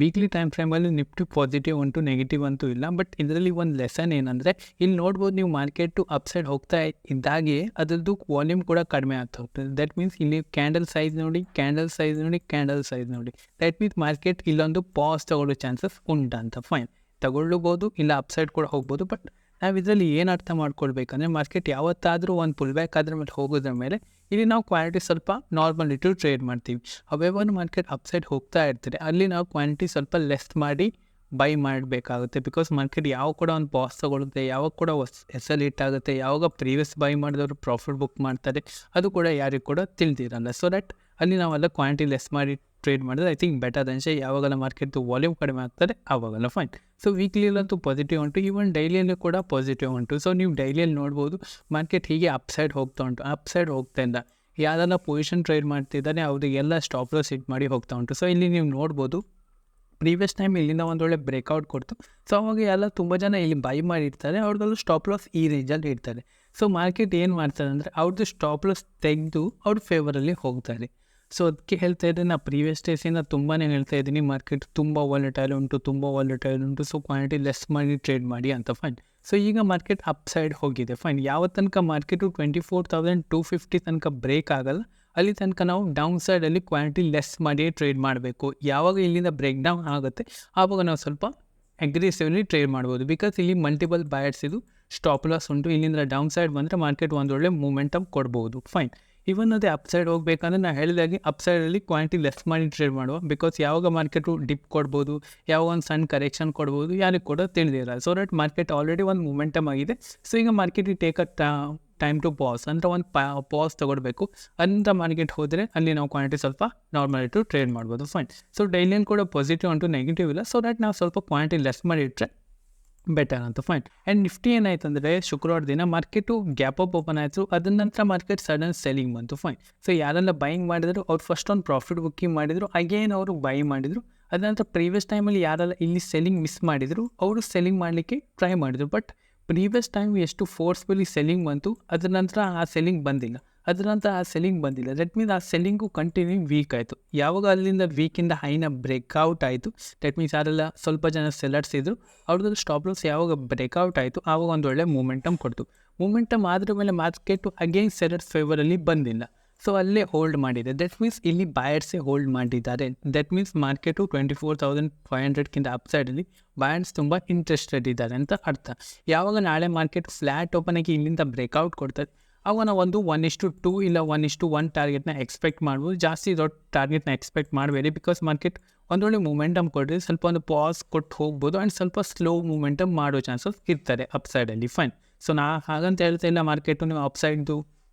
Weekly time ಫ್ರೇಮಲ್ಲಿ Nifty positive ಉಂಟು, negative ಅಂತೂ ಇಲ್ಲ. ಬಟ್ ಇದರಲ್ಲಿ ಒಂದು ಲೆಸನ್ ಏನಂದರೆ, ಇಲ್ಲಿ ನೋಡ್ಬೋದು ನೀವು ಮಾರ್ಕೆಟು ಅಪ್ಸೈಡ್ ಹೋಗ್ತಾ ಇದ್ದಾಗೆ ಅದರದ್ದು ವಾಲ್ಯೂಮ್ ಕೂಡ ಕಡಿಮೆ ಆಗ್ತಾ ಹೋಗ್ತದೆ. ದಟ್ ಮೀನ್ಸ್ ಇಲ್ಲಿ ಕ್ಯಾಂಡಲ್ ಸೈಜ್ ನೋಡಿ, ಕ್ಯಾಂಡಲ್ ಸೈಜ್ ನೋಡಿ, ಕ್ಯಾಂಡಲ್ ಸೈಜ್ ನೋಡಿ. ದಟ್ ಮೀನ್ಸ್ ಮಾರ್ಕೆಟ್ ಇಲ್ಲೊಂದು ಪಾಸ್ ತಗೊಳ್ಳೋ ಚಾನ್ಸಸ್ ಉಂಟಂತ. ಫೈನ್, ತಗೊಳ್ಬೋದು, ಇಲ್ಲ ಅಪ್ಸೈಡ್ ಕೂಡ ಹೋಗ್ಬೋದು. ಬಟ್ ನಾವು ಇದರಲ್ಲಿ ಏನು ಅರ್ಥ ಮಾಡ್ಕೊಳ್ಬೇಕಂದ್ರೆ, ಮಾರ್ಕೆಟ್ ಯಾವತ್ತಾದರೂ ಒಂದು ಪುಲ್ ಬ್ಯಾಕ್ ಆದ್ರ ಮೇಲೆ ಹೋಗೋದ್ರ ಮೇಲೆ ಇಲ್ಲಿ ನಾವು ಕ್ವಾಂಟಿಟಿ ಸ್ವಲ್ಪ ನಾರ್ಮಲ್ ಇಟ್ಟು ಟ್ರೇಡ್ ಮಾಡ್ತೀವಿ. ಅವೆವನ್ ಮಾರ್ಕೆಟ್ ಅಪ್ಸೈಡ್ ಹೋಗ್ತಾ ಇರ್ತಾರೆ, ಅಲ್ಲಿ ನಾವು ಕ್ವಾಂಟಿಟಿ ಸ್ವಲ್ಪ ಲೆಸ್ ಮಾಡಿ ಬೈ ಮಾಡಬೇಕಾಗುತ್ತೆ. ಬಿಕಾಸ್ ಮಾರ್ಕೆಟ್ ಯಾವ ಕೂಡ ಒಂದು ಪಾಸ್ ತಗೊಳುತ್ತೆ, ಯಾವಾಗ ಕೂಡ ಎಸ್ ಎಲ್ ಹಿಟ್ ಆಗುತ್ತೆ, ಯಾವಾಗ ಪ್ರೀವಿಯಸ್ ಬೈ ಮಾಡಿದವರು ಪ್ರಾಫಿಟ್ ಬುಕ್ ಮಾಡ್ತಾರೆ, ಅದು ಕೂಡ ಯಾರಿಗೂ ಕೂಡ ತಿಳಿದಿರಲ್ಲ. ಸೊ ದಟ್ ಅಲ್ಲಿ ನಾವೆಲ್ಲ ಕ್ವಾಂಟಿಟಿ ಲೆಸ್ ಮಾಡಿ ಟ್ರೇಡ್ ಮಾಡಿದ್ರೆ ಐ ಥಿಂಕ್ ಬೆಟರ್ ದನ್ಸೆ. ಯಾವಾಗೆಲ್ಲ ಮಾರ್ಕೆಟ್ದು ವಾಲ್ಯೂಮ್ ಕಡಿಮೆ ಆಗ್ತದೆ ಆವಾಗೆಲ್ಲ ಫೈನ್. ಸೊ ವೀಕ್ಲಿಯಲ್ಲಂತೂ ಪಾಸಿಟಿವ್ ಉಂಟು, ಈವನ್ ಡೈಲಿಯಲ್ಲೂ ಕೂಡ ಪಾಸಿಟಿವ್ ಉಂಟು. ಸೊ ನೀವು ಡೈಲಿಯಲ್ಲಿ ನೋಡ್ಬೋದು ಮಾರ್ಕೆಟ್ ಹೀಗೆ ಅಪ್ಸೈಡ್ ಹೋಗ್ತಾ ಉಂಟು, ಅಪ್ಸೈಡ್ ಹೋಗ್ತಾ ಇಲ್ಲ. ಯಾರೆಲ್ಲ ಪೊಸಿಷನ್ ಟ್ರೇಡ್ ಮಾಡ್ತಿದ್ದಾನೆ ಅವರಿಗೆಲ್ಲ ಸ್ಟಾಪ್ ಲಾಸ್ ಹಿಟ್ ಮಾಡಿ ಹೋಗ್ತಾ ಉಂಟು. ಸೊ ಇಲ್ಲಿ ನೀವು ನೋಡ್ಬೋದು ಪ್ರೀವಿಯಸ್ ಟೈಮ್ ಇಲ್ಲಿಂದ ಒಂದೊಳ್ಳೆ ಬ್ರೇಕ್ಔಟ್ ಕೊಡ್ತು. ಸೊ ಅವಾಗ ಎಲ್ಲ ತುಂಬ ಜನ ಇಲ್ಲಿ ಬೈ ಮಾಡಿರ್ತಾರೆ, ಅವ್ರದ್ದು ಸ್ಟಾಪ್ ಲಾಸ್ ಈ ರೇಂಜಲ್ಲಿ ಇರ್ತಾರೆ. ಸೊ ಮಾರ್ಕೆಟ್ ಏನು ಮಾಡ್ತಾರೆ ಅಂದರೆ ಅವ್ರದ್ದು ಸ್ಟಾಪ್ ಲಾಸ್ ತೆಗೆದು ಅವ್ರ ಫೇವರಲ್ಲಿ ಹೋಗ್ತಾರೆ. ಸೊ ಅದಕ್ಕೆ ಹೇಳ್ತಾ ಇದ್ದೀನಿ, ನಾನು ಪ್ರೀವಿಯಸ್ ಡೇಸಿಂದ ತುಂಬಾ ಹೇಳ್ತಾ ಇದ್ದೀನಿ ಮಾರ್ಕೆಟ್ ತುಂಬ ವಾಲೆಟೈಲ್ ಉಂಟು, ತುಂಬ ವಾಲೆಟೈಲ್ ಉಂಟು. ಸೊ ಕ್ವಾಂಟಿಟಿ ಲೆಸ್ ಮಾಡಿ ಟ್ರೇಡ್ ಮಾಡಿ ಅಂತ. ಫೈನ್. ಸೊ ಈಗ ಮಾರ್ಕೆಟ್ ಅಪ್ ಸೈಡ್ ಹೋಗಿದೆ. ಫೈನ್, ಯಾವ ತನಕ ಮಾರ್ಕೆಟು 24,250 ತನಕ ಬ್ರೇಕ್ ಆಗಲ್ಲ ಅಲ್ಲಿ ತನಕ ನಾವು ಡೌನ್ ಸೈಡಲ್ಲಿ ಕ್ವಾಂಟಿಟಿ ಲೆಸ್ ಮಾಡಿ ಟ್ರೇಡ್ ಮಾಡಬೇಕು. ಯಾವಾಗ ಇಲ್ಲಿಂದ ಬ್ರೇಕ್ ಡೌನ್ ಆಗುತ್ತೆ ಆವಾಗ ನಾವು ಸ್ವಲ್ಪ ಅಗ್ರೆಸಿವ್ಲಿ ಟ್ರೇಡ್ ಮಾಡ್ಬೋದು. ಬಿಕಾಸ್ ಇಲ್ಲಿ ಮಲ್ಟಿಪಲ್ ಬಯರ್ಸ್ ಇದು ಸ್ಟಾಪ್ ಲಾಸ್ ಉಂಟು. ಇಲ್ಲಿಂದ ಡೌನ್ ಸೈಡ್ ಬಂದರೆ ಮಾರ್ಕೆಟ್ ಒಂದೊಳ್ಳೆ ಮೂಮೆಂಟಮ್ ಕೊಡ್ಬೋದು. ಫೈನ್. ಇವನ್ ಅದೇ ಅಪ್ಸೈಡ್ ಹೋಗ್ಬೇಕಂದ್ರೆ ನಾನು ಹೇಳಿದಾಗೆ ಅಪ್ಸೈಡಲ್ಲಿ ಕ್ವಾಂಟಿಟಿ ಲೆಸ್ ಮಾಡಿ ಟ್ರೇಡ್ ಮಾಡುವ. ಬಿಕಾಸ್ ಯಾವಾಗ ಮಾರ್ಕೆಟು ಡಿಪ್ ಕೊಡ್ಬೋದು, ಯಾವಾಗ ಒಂದು ಸಣ್ಣ ಕರೆಕ್ಷನ್ ಕೊಡ್ಬೋದು, ಯಾರಿಗೆ ಕೂಡ ತಿಳಿದಿರಲ್ಲ. ಸೊ ದಟ್ ಮಾರ್ಕೆಟ್ ಆಲ್ರೆಡಿ ಒಂದು ಮೂಮೆಂಟಮ್ ಆಗಿದೆ. ಸೊ ಈಗ ಮಾರ್ಕೆಟಿಗೆ ಟೇಕ್ ಟೈಮ್ ಟು ಪಾಸ್ ಅಂದರೆ ಒಂದು ಪಾಸ್ ತೊಗೊಳ್ಬೇಕು ಅಂತ ಮಾರ್ಕೆಟ್ ಹೋದರೆ ಅಲ್ಲಿ ನಾವು ಕ್ವಾಂಟಿಟಿ ಸ್ವಲ್ಪ ನಾರ್ಮಲ್ ಇಟ್ಟು ಟ್ರೇಡ್ ಮಾಡ್ಬೋದು. ಫೈನ್. ಸೊ ಡೈಲಿಯಲ್ಲಿ ಕೂಡ ಪಾಸಿಟಿವ್ ಉಂಟು, ನೆಗೆಟಿವ್ ಇಲ್ಲ. ಸೊ ದಟ್ ನಾವು ಸ್ವಲ್ಪ ಕ್ವಾಂಟಿಟಿ ಲೆಸ್ ಮಾಡಿ ಇಟ್ಟರೆ ಬೆಟರ್ ಅಂತ. ಫೈನ್. ಆ್ಯಂಡ್ ನಿಫ್ಟಿ ಏನಾಯ್ತು ಅಂದರೆ ಶುಕ್ರವಾರ ದಿನ ಮಾರ್ಕೆಟು ಗ್ಯಾಪ್ ಅಪ್ ಓಪನ್ ಆಯಿತು, ಅದ್ರ ನಂತರ ಮಾರ್ಕೆಟ್ ಸಡನ್ ಸೆಲ್ಲಿಂಗ್ ಬಂತು. ಫೈನ್. ಸೊ ಯಾರೆಲ್ಲ ಬೈಯಿಂಗ್ ಮಾಡಿದ್ರು ಅವ್ರು ಫಸ್ಟ್ ಒಂದು ಪ್ರಾಫಿಟ್ ಬುಕ್ಕಿಂಗ್ ಮಾಡಿದರು, ಅಗೇನ್ ಅವರು ಬೈ ಮಾಡಿದರು. ಅದ ನಂತರ ಪ್ರೀವಿಯಸ್ ಟೈಮಲ್ಲಿ ಯಾರೆಲ್ಲ ಇಲ್ಲಿ ಸೆಲ್ಲಿಂಗ್ ಮಿಸ್ ಮಾಡಿದರು ಅವರು ಸೆಲ್ಲಿಂಗ್ ಮಾಡಲಿಕ್ಕೆ ಟ್ರೈ ಮಾಡಿದರು. ಬಟ್ ಪ್ರೀವಿಯಸ್ ಟೈಮ್ ಎಷ್ಟು ಫೋರ್ಸ್ಫುಲಿ ಸೆಲ್ಲಿಂಗ್ ಬಂತು, ಅದರ ನಂತರ ಆ ಸೆಲ್ಲಿಂಗ್ ಬಂದಿಲ್ಲ. ದಟ್ ಮೀನ್ಸ್ ಆ ಸೆಲ್ಲಿಂಗು ಕಂಟಿನ್ಯೂ ವೀಕ್ ಆಯಿತು. ಯಾವಾಗ ಅಲ್ಲಿಂದ ವೀಕಿಂದ ಹೈನ ಬ್ರೇಕ್ಔಟ್ ಆಯಿತು, ದಟ್ ಮೀನ್ಸ್ ಯಾರೆಲ್ಲ ಸ್ವಲ್ಪ ಜನ ಸೆಲ್ಲರ್ಸ್ ಇದ್ದರು ಅವ್ರದ್ದು ಸ್ಟಾಪ್ ಲಾಸ್ ಯಾವಾಗ ಬ್ರೇಕ್ಔಟ್ ಆಯಿತು ಆವಾಗ ಒಂದು ಒಳ್ಳೆ ಮೂಮೆಂಟಮ್ ಕೊಡ್ತು. ಮೂಮೆಂಟಮ್ ಆದ್ರ ಮೇಲೆ ಮಾರ್ಕೆಟು ಅಗೇನ್ ಸೆಲ್ಲರ್ಸ್ ಫೇವರಲ್ಲಿ ಬಂದಿಲ್ಲ. ಸೊ ಅಲ್ಲೇ ಹೋಲ್ಡ್ ಮಾಡಿದೆ. ದಟ್ ಮೀನ್ಸ್ ಇಲ್ಲಿ ಬಯರ್ಸೇ ಹೋಲ್ಡ್ ಮಾಡಿದ್ದಾರೆ. ದಟ್ ಮೀನ್ಸ್ ಮಾರ್ಕೆಟು 24,500ಕ್ಕಿಂತ ಅಪ್ಸೈಡಲ್ಲಿ ಬಯರ್ಸ್ ತುಂಬ ಇಂಟ್ರೆಸ್ಟೆಡ್ ಇದ್ದಾರೆ ಅಂತ ಅರ್ಥ. ಯಾವಾಗ ನಾಳೆ ಮಾರ್ಕೆಟ್ ಫ್ಲ್ಯಾಟ್ ಓಪನ್ ಆಗಿ ಇಲ್ಲಿಂದ ಬ್ರೇಕ್ಔಟ್ ಕೊಡ್ತಾರೆ ಆವಾಗ ನಾವು ಒಂದು 1:2 ಇಲ್ಲ 1:1 ಟಾರ್ಗೆಟ್ನ ಎಕ್ಸ್ಪೆಕ್ಟ್ ಮಾಡ್ಬೋದು. ಜಾಸ್ತಿ ದೊಡ್ಡ ಟಾರ್ಗೆಟ್ನ ಎಕ್ಸ್ಪೆಕ್ಟ್ ಮಾಡಬೇಡಿ. ಬಿಕಾಸ್ ಮಾರ್ಕೆಟ್ ಒಂದೊಳ್ಳೆ ಮೂಮೆಂಟಮ್ ಕೊಟ್ಟರೆ ಸ್ವಲ್ಪ ಒಂದು ಪಾಸ್ ಕೊಟ್ಟು ಹೋಗ್ಬೋದು ಆ್ಯಂಡ್ ಸ್ವಲ್ಪ ಸ್ಲೋ ಮೂಮೆಂಟಮ್ ಮಾಡೋ ಚಾನ್ಸಸ್ ಇರ್ತಾರೆ ಅಪ್ಸೈಡಲ್ಲಿ. ಫೈನ್. ಸೊ ಹಾಗಂತ ಹೇಳ್ತಾ ಇಲ್ಲ ಮಾರ್ಕೆಟು ನೀವು ಅಪ್ಸೈಡ್ದು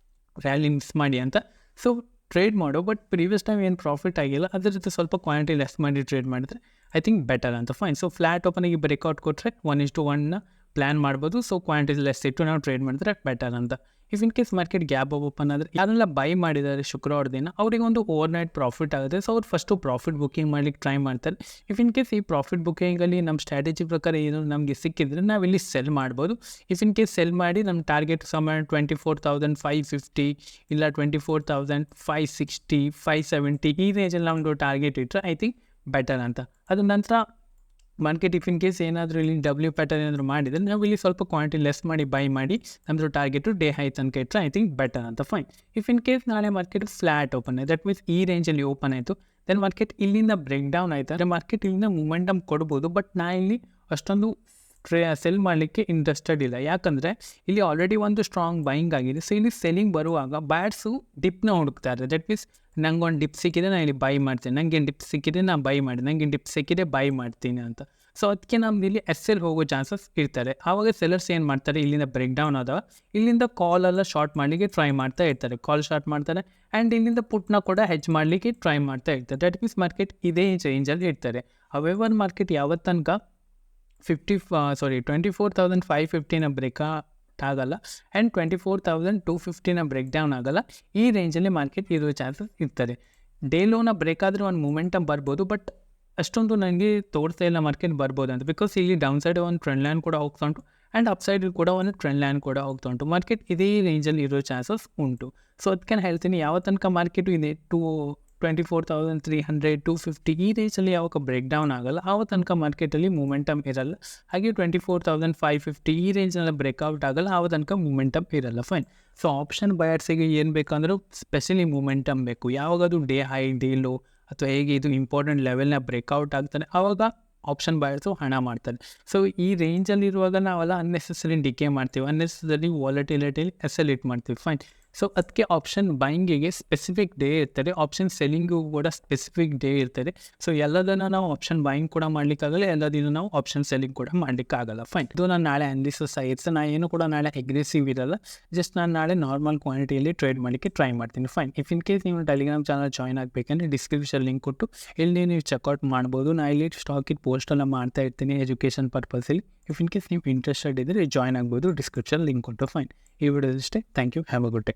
ರ್ಯಾಲಿ ಮಿಸ್ ಮಾಡಿ ಅಂತ. ಸೊ ಟ್ರೇಡ್ ಮಾಡೋ, ಬಟ್ ಪ್ರೀವಿಯಸ್ ಟೈಮ್ ಏನು ಪ್ರಾಫಿಟ್ ಆಗಿಲ್ಲ ಅದ್ರ ಜೊತೆ ಸ್ವಲ್ಪ ಕ್ವಾಂಟಿಟಿ ಲೆಸ್ ಮಾಡಿ ಟ್ರೇಡ್ ಮಾಡಿದ್ರೆ ಐ ಥಿಂಕ್ ಬೆಟರ್ ಅಂತ. ಫೈನ್. ಸೊ ಫ್ಲ್ಯಾಟ್ ಓಪನಿಗೆ ಬ್ರೇಕ್ಔಟ್ ಕೊಟ್ಟರೆ 1:1ನ ಪ್ಲ್ಯಾನ್ ಮಾಡ್ಬೋದು. ಸೊ ಕ್ವಾಂಟಿಟಿ ಲೆಸ್ ಇಟ್ಟು ನಾವು ಟ್ರೇಡ್ ಮಾಡಿದ್ರೆ ಬೆಟರ್ ಅಂತ. If in case market gap open ಆದರೆ ಯಾರೆಲ್ಲ ಬೈ ಮಾಡಿದ್ದಾರೆ ಶುಕ್ರವಾರ ದಿನ ಅವರಿಗೆ ಒಂದು ಓವರ್ ನೈಟ್ ಪ್ರಾಫಿಟ್ ಆಗುತ್ತೆ. ಸೊ ಅವ್ರು ಫಸ್ಟು ಪ್ರಾಫಿಟ್ ಬುಕ್ಕಿಂಗ್ ಮಾಡ್ಲಿಕ್ಕೆ ಟ್ರೈ ಮಾಡ್ತಾರೆ. ಇಫ್ ಇನ್ ಕೇಸ್ ಈ ಪ್ರಾಫಿಟ್ ಬುಕ್ಕಿಂಗಲ್ಲಿ ನಮ್ಮ ಸ್ಟ್ರಾಟಜಿ ಪ್ರಕಾರ ಏನು ನಮಗೆ ಸಿಕ್ಕಿದ್ರೆ ನಾವಿಲ್ಲಿ ಸೆಲ್ ಮಾಡ್ಬೋದು. ಇಫ್ ಇನ್ ಕೇಸ್ ಸೆಲ್ ಮಾಡಿ ನಮ್ಮ ಟಾರ್ಗೆಟ್ ಸಮ 24,550 ಇಲ್ಲ 24,560, 570 ಈ ರೇಂಜಲ್ಲಿ ನಮ್ಮದು ಟಾರ್ಗೆಟ್ ಇಟ್ಟರೆ ಐ ಥಿಂಕ್ ಬೆಟರ್ ಅಂತ. ಅದ್ರ ನಂತರ ಮಾರ್ಕೆಟ್ ಇಫ್ ಇನ್ ಕೇಸ್ ಏನಾದರೂ ಇಲ್ಲಿ ಡಬ್ಲ್ಯೂ ಪ್ಯಾಟರ್ನ್ ಏನಾದರೂ ಮಾಡಿದರೆ ನಾವು ಇಲ್ಲಿ ಸ್ವಲ್ಪ ಕ್ವಾಂಟಿಟಿ ಲೆಸ್ ಮಾಡಿ ಬೈ ಮಾಡಿ ನಮ್ಮದು ಟಾರ್ಗೆಟು ಡೇ ಹೈ ತನಕ ಇಟ್ಟರೆ ಐ ಥಿಂಕ್ ಬೆಟರ್ ಅಂತ. ಫೈನ್. ಇಫ್ ಇನ್ ಕೇಸ್ ನಾಳೆ ಮಾರ್ಕೆಟ್ ಫ್ಲ್ಯಾಟ್ ಓಪನ್ ಆಯಿತು, ದಟ್ ಮೀನ್ಸ್ ಈ ರೇಂಜಲ್ಲಿ ಓಪನ್ ಆಯಿತು, ದೆನ್ ಮಾರ್ಕೆಟ್ ಇಲ್ಲಿಂದ ಬ್ರೇಕ್ ಡೌನ್ ಆಯಿತು ಅಂದರೆ ಮಾರ್ಕೆಟ್ ಇಲ್ಲಿಂದ ಮೂಮೆಂಟಮ್ ಕೊಡ್ಬೋದು. ಬಟ್ ನಾ ಇಲ್ಲಿ ಅಷ್ಟೊಂದು ಸೆಲ್ ಮಾಡಲಿಕ್ಕೆ ಇಂಟ್ರೆಸ್ಟೆಡ್ ಇಲ್ಲ. ಯಾಕಂದರೆ ಇಲ್ಲಿ ಆಲ್ರೆಡಿ ಒಂದು ಸ್ಟ್ರಾಂಗ್ ಬೈಯಿಂಗ್ ಆಗಿದೆ. ಸೊ ಇಲ್ಲಿ ಸೆಲ್ಲಿಂಗ್ ಬರುವಾಗ ಬ್ಯಾಟ್ಸು ಡಿಪ್ನ ಹುಡುಕ್ತಾರೆ. ದಟ್ ಮೀನ್ಸ್ ನಂಗೆ ಒಂದು ಡಿಪ್ ಸಿಕ್ಕಿದೆ ನಾನು ಇಲ್ಲಿ ಬೈ ಮಾಡ್ತೀನಿ, ನನಗೆ ಡಿಪ್ ಸಿಕ್ಕಿದೆ ನಾನು ಬೈ ಮಾಡಿ, ನನಗೆ ಡಿಪ್ ಸಿಕ್ಕಿದೆ ಬೈ ಮಾಡ್ತೀನಿ ಅಂತ. ಸೊ ಅದಕ್ಕೆ ನಮ್ದು ಇಲ್ಲಿ SL ಹೋಗೋ ಚಾನ್ಸಸ್ ಇರ್ತಾರೆ. ಆವಾಗ ಸೆಲ್ಲರ್ಸ್ ಏನು ಮಾಡ್ತಾರೆ, ಇಲ್ಲಿಂದ ಬ್ರೇಕ್ ಡೌನ್ ಆದಾಗ ಇಲ್ಲಿಂದ ಕಾಲೆಲ್ಲ ಶಾರ್ಟ್ ಮಾಡಲಿಕ್ಕೆ ಟ್ರೈ ಮಾಡ್ತಾ ಇರ್ತಾರೆ, ಕಾಲ್ ಶಾರ್ಟ್ ಮಾಡ್ತಾರೆ. ಆ್ಯಂಡ್ ಇಲ್ಲಿಂದ ಪುಟ್ನ ಕೂಡ ಹೆಜ್ ಮಾಡಲಿಕ್ಕೆ ಟ್ರೈ ಮಾಡ್ತಾ ಇರ್ತಾರೆ. ದಟ್ ಮೀನ್ಸ್ ಮಾರ್ಕೆಟ್ ಇದೇ ರೇಂಜಲ್ಲಿ ಇರ್ತಾರೆ. ಅವೆವರ್ ಮಾರ್ಕೆಟ್ ಯಾವತ್ತು ತನಕ 24,550ನ ಬ್ರೇಕ್ ಆಗಲ್ಲ ಆ್ಯಂಡ್ 24,250ನ ಬ್ರೇಕ್ ಡೌನ್ ಆಗಲ್ಲ, ಈ ರೇಂಜಲ್ಲಿ ಮಾರ್ಕೆಟ್ ಇರೋ ಚಾನ್ಸಸ್ ಇರ್ತಾರೆ. ಡೇ ಲೋನ ಬ್ರೇಕ್ ಆದರೆ ಒಂದು ಮೂಮೆಂಟಮ್ ಬರ್ಬೋದು, ಬಟ್ ಅಷ್ಟೊಂದು ನನಗೆ ತೋರಿಸ್ತಾ ಇಲ್ಲ ಮಾರ್ಕೆಟ್ ಬರ್ಬೋದು ಅಂತ. ಬಿಕಾಸ್ ಇಲ್ಲಿ ಡೌನ್ ಸೈಡ್ ಒಂದು ಟ್ರೆಂಡ್ ಲೈನ್ ಕೂಡ ಹೋಗ್ತಾ ಉಂಟು ಆ್ಯಂಡ್ ಅಪ್ ಸೈಡ್ ಕೂಡ ಒಂದು ಟ್ರೆಂಡ್ ಲೈನ್ ಕೂಡ ಹೋಗ್ತಾ ಉಂಟು. ಮಾರ್ಕೆಟ್ ಇದೇ ರೇಂಜಲ್ಲಿ ಇರೋ ಚಾನ್ಸಸ್ ಉಂಟು. ಸೊ ಅದಕ್ಕೆ ನಾನು ಹೇಳ್ತೀನಿ ಯಾವ ತನಕ ಮಾರ್ಕೆಟು ಇದೆ 24,300 250 ಈ ರೇಂಜಲ್ಲಿ ಯಾವಾಗ ಬ್ರೇಕ್ ಡೌನ್ ಆಗಲ್ಲ ಆವ ತನಕ ಮಾರ್ಕೆಟಲ್ಲಿ ಮೂಮೆಂಟಮ್ ಇರಲ್ಲ. ಹಾಗೆ 24,550 ಈ ರೇಂಜ್ನೆಲ್ಲ ಬ್ರೇಕ್ಔಟ್ ಆಗಲ್ಲ ಆವ ತನಕ ಮೂಮೆಂಟಮ್ ಇರಲ್ಲ. ಫೈನ್. ಸೊ ಆಪ್ಷನ್ ಬಯರ್ಸಿಗೆ ಏನು ಬೇಕಂದ್ರೆ ಸ್ಪೆಷಲಿ ಮೂಮೆಂಟಮ್ ಬೇಕು. ಯಾವಾಗ ಅದು ಡೇ ಹೈ ಡೇ ಲೋ ಅಥವಾ ಹೇಗೆ ಇದು ಇಂಪಾರ್ಟೆಂಟ್ ಲೆವೆಲ್ನ ಬ್ರೇಕ್ಔಟ್ ಆಗ್ತಾನೆ ಆವಾಗ ಆಪ್ಷನ್ ಬಯರ್ಸು ಹಣ ಮಾಡ್ತಾರೆ. ಸೊ ಈ ರೇಂಜಲ್ಲಿರುವಾಗ ನಾವೆಲ್ಲ ಅನ್ನೆಸೆಸರಿ ಡಿಕೆ ಮಾಡ್ತೀವಿ, ಅನ್ನೆಸೆಸರಿ ವಾಲಟಿಲಿಟಿಲಿ ಎಸೆಲೇಟ್ ಮಾಡ್ತೀವಿ. ಫೈನ್. ಸೊ ಅದಕ್ಕೆ ಆಪ್ಷನ್ ಬೈಂಗಿಗೆ ಸ್ಪೆಸಿಫಿಕ್ ಡೇ ಇರ್ತದೆ, ಆಪ್ಷನ್ ಸೆಲ್ಲಿಂಗು ಕೂಡ ಸ್ಪೆಸಿಫಿಕ್ ಡೇ ಇರ್ತದೆ. ಸೊ ಎಲ್ಲದನ್ನು ನಾವು ಆಪ್ಷನ್ ಬೈಂಗ್ ಕೂಡ ಮಾಡಲಿಕ್ಕಾಗಲ್ಲ, ಎಲ್ಲದನ್ನು ನಾವು ಆಪ್ಷನ್ ಸೆಲ್ಲಿಂಗ್ ಕೂಡ ಮಾಡಲಿಕ್ಕಾಗಲ್ಲ. ಫೈನ್. ಇದು ನಾನು ನಾಳೆ ಅನಾಲಿಸಿಸ್ ಆಗಿರ್ತದೆ. ನಾನು ಏನು ಕೂಡ ನಾಳೆ ಅಗ್ರೆಸಿವ್ ಇರಲ್ಲ, ಜಸ್ಟ್ ನಾನು ನಾಳೆ ನಾರ್ಮಲ್ ಕ್ವಾಂಟಿಟಿಯಲ್ಲಿ ಟ್ರೇಡ್ ಮಾಡಲಿಕ್ಕೆ ಟ್ರೈ ಮಾಡ್ತೀನಿ. ಫೈನ್. ಇಫ್ ಇನ್ ಕೇಸ್ ನೀವು ಟೆಲಿಗ್ರಾಮ್ ಚಾನಲ್ ಜಾಯ್ನ್ ಆಗಬೇಕಂದ್ರೆ ಡಿಸ್ಕ್ರಿಪ್ಷನ್ ಲಿಂಕ್ ಕೊಟ್ಟು ಇಲ್ಲಿ ನೀವು ಚೆಕ್ಔಟ್ ಮಾಡ್ಬೋದು. ನಾನು ಇಲ್ಲಿ ಸ್ಟಾಕಿನ ಪೋಸ್ಟೆಲ್ಲ ಮಾಡ್ತಾ ಇರ್ತೀನಿ ಎಜುಕೇಷನ್ ಪರ್ಪಸಲ್ಲಿ. ಇಫ್ ಇನ್ ಕೇಸ್ ನೀವು ಇಂಟ್ರೆಸ್ಟೆಡ್ ಇದ್ದರೆ ಜಾಯ್ನ್ ಆಗ್ಬೋದು, ಡಿಸ್ಕ್ರಿಪ್ಷನ್ ಲಿಂಕ್ ಕೊಟ್ಟು. ಫೈನ್. ಈ ವಿಡಿಯೋ ಇಷ್ಟೇ. Thank you. Have a good day.